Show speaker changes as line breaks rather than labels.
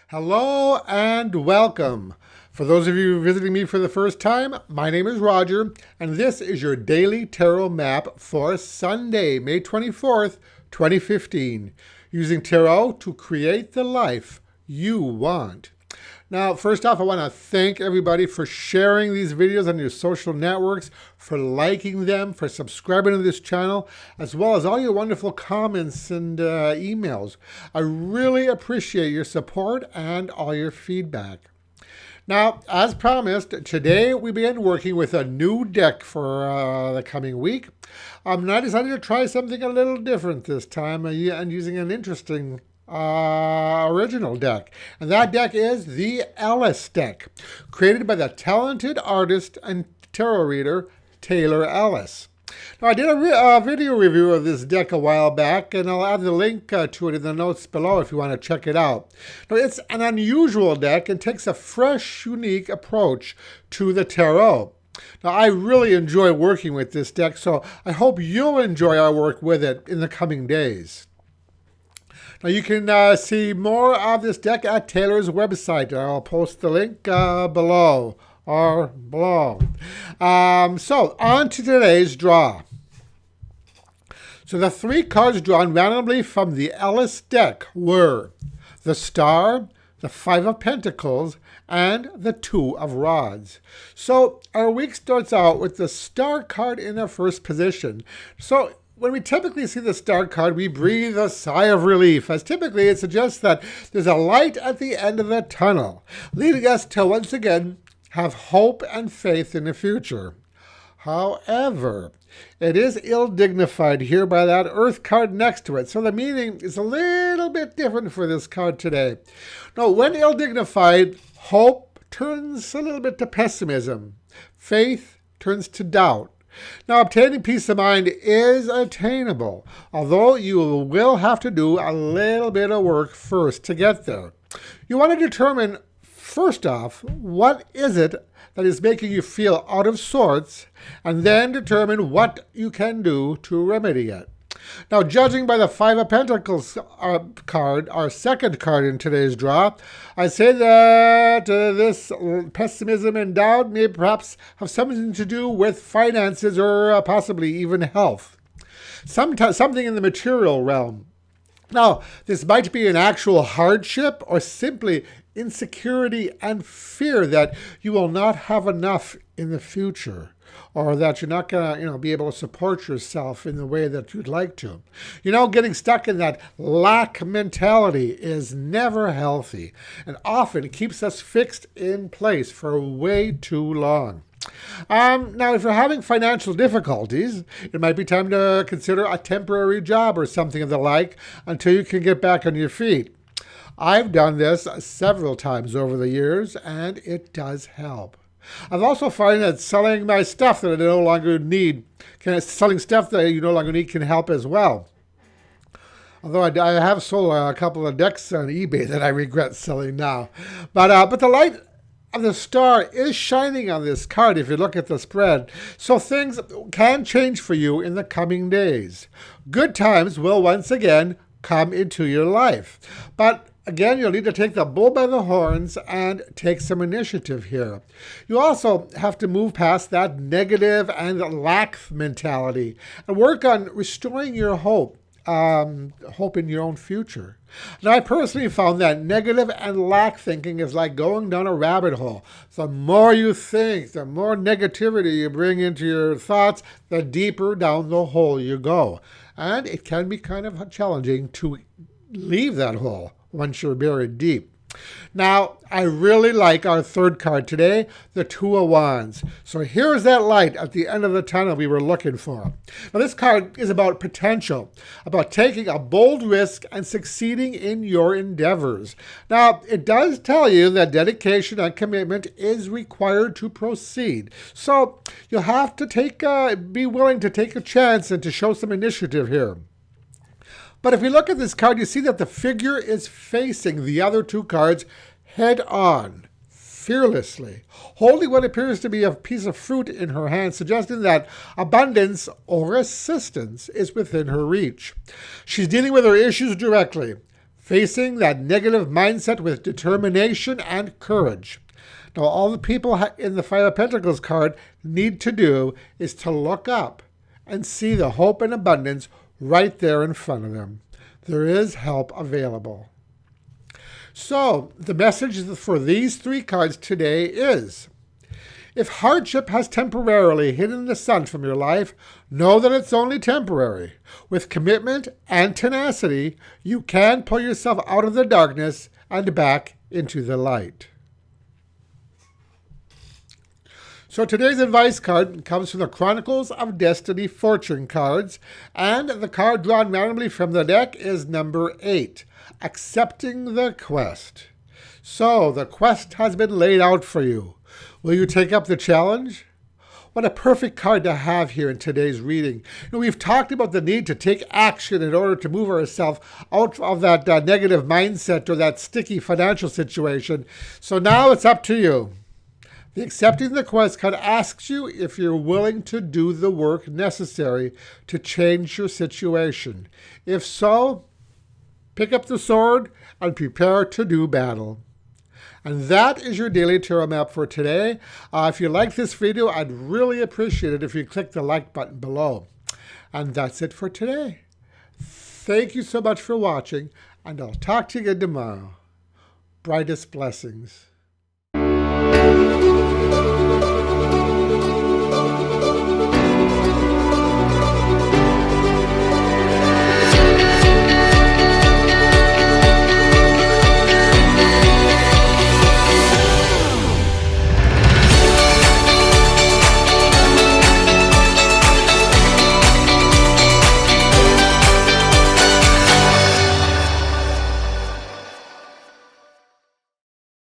Hello and welcome. For those of you visiting me for the first time, my name is Roger, and this is your daily tarot map for Sunday, May 24th, 2015, using tarot to create the life you want. Now, first off, I want to thank everybody for sharing these videos on your social networks, for liking them, for subscribing to this channel, as well as all your wonderful comments and emails. I really appreciate your support and all your feedback. Now, as promised, today we begin working with a new deck for the coming week. I decided to try something a little different this time and using an interesting original deck, and that deck is the Ellis deck, created by the talented artist and tarot reader Taylor Ellis. Now, I did a video review of this deck a while back, and I'll add the link to it in the notes below if you want to check it out. Now, it's an unusual deck and takes a fresh, unique approach to the tarot. Now, I really enjoy working with this deck, so I hope you'll enjoy our work with it in the coming days. Now, you can see more of this deck at Taylor's website. I'll post the link below. So, on to today's draw. So, the three cards drawn randomly from the Ellis deck were the Star, the Five of Pentacles, and the Two of Rods. So, our week starts out with the Star card in the first position. So, when we typically see the Star card, we breathe a sigh of relief, as typically it suggests that there's a light at the end of the tunnel, leading us to once again have hope and faith in the future. However, it is ill-dignified here by that Earth card next to it, so the meaning is a little bit different for this card today. Now, when ill-dignified, hope turns a little bit to pessimism. Faith turns to doubt. Now, obtaining peace of mind is attainable, although you will have to do a little bit of work first to get there. You want to determine, first off, what is it that is making you feel out of sorts, and then determine what you can do to remedy it. Now, judging by the Five of Pentacles card, our second card in today's draw, I say that this pessimism and doubt may perhaps have something to do with finances or possibly even health. Something in the material realm. Now, this might be an actual hardship or simply insecurity and fear that you will not have enough in the future, or that you're not going to, be able to support yourself in the way that you'd like to. Getting stuck in that lack mentality is never healthy and often keeps us fixed in place for way too long. Now, if you're having financial difficulties, it might be time to consider a temporary job or something of the like until you can get back on your feet. I've done this several times over the years, and it does help. I've also found that selling my stuff that I no longer need, selling stuff that you no longer need can help as well. Although I have sold a couple of decks on eBay that I regret selling now. But the light of the Star is shining on this card if you look at the spread. So things can change for you in the coming days. Good times will once again come into your life. But again, you'll need to take the bull by the horns and take some initiative here. You also have to move past that negative and lack mentality and work on restoring your hope in your own future. Now, I personally found that negative and lack thinking is like going down a rabbit hole. The more you think, the more negativity you bring into your thoughts, the deeper down the hole you go. And it can be kind of challenging to leave that hole once you're buried deep. Now, I really like our third card today, the Two of Wands. So here's that light at the end of the tunnel we were looking for. Now, this card is about potential, about taking a bold risk and succeeding in your endeavors. Now, it does tell you that dedication and commitment is required to proceed. So you'll have to be willing to take a chance and to show some initiative here. But if you look at this card, you see that the figure is facing the other two cards head on, fearlessly, holding what appears to be a piece of fruit in her hand, suggesting that abundance or assistance is within her reach. She's dealing with her issues directly, facing that negative mindset with determination and courage. Now, all the people in the Five of Pentacles card need to do is to look up and see the hope and abundance right there in front of them. There is help available. So, the message for these three cards today is, if hardship has temporarily hidden the sun from your life, know that it's only temporary. With commitment and tenacity, you can pull yourself out of the darkness and back into the light. So today's advice card comes from the Chronicles of Destiny Fortune cards, and the card drawn randomly from the deck is number 8, Accepting the Quest. So the quest has been laid out for you. Will you take up the challenge? What a perfect card to have here in today's reading. We've talked about the need to take action in order to move ourselves out of that negative mindset or that sticky financial situation. So now it's up to you. The Accepting the Quest card asks you if you're willing to do the work necessary to change your situation. If so, pick up the sword and prepare to do battle. And that is your daily tarot map for today. If you like this video, I'd really appreciate it if you click the like button below. And that's it for today. Thank you so much for watching, and I'll talk to you again tomorrow. Brightest blessings.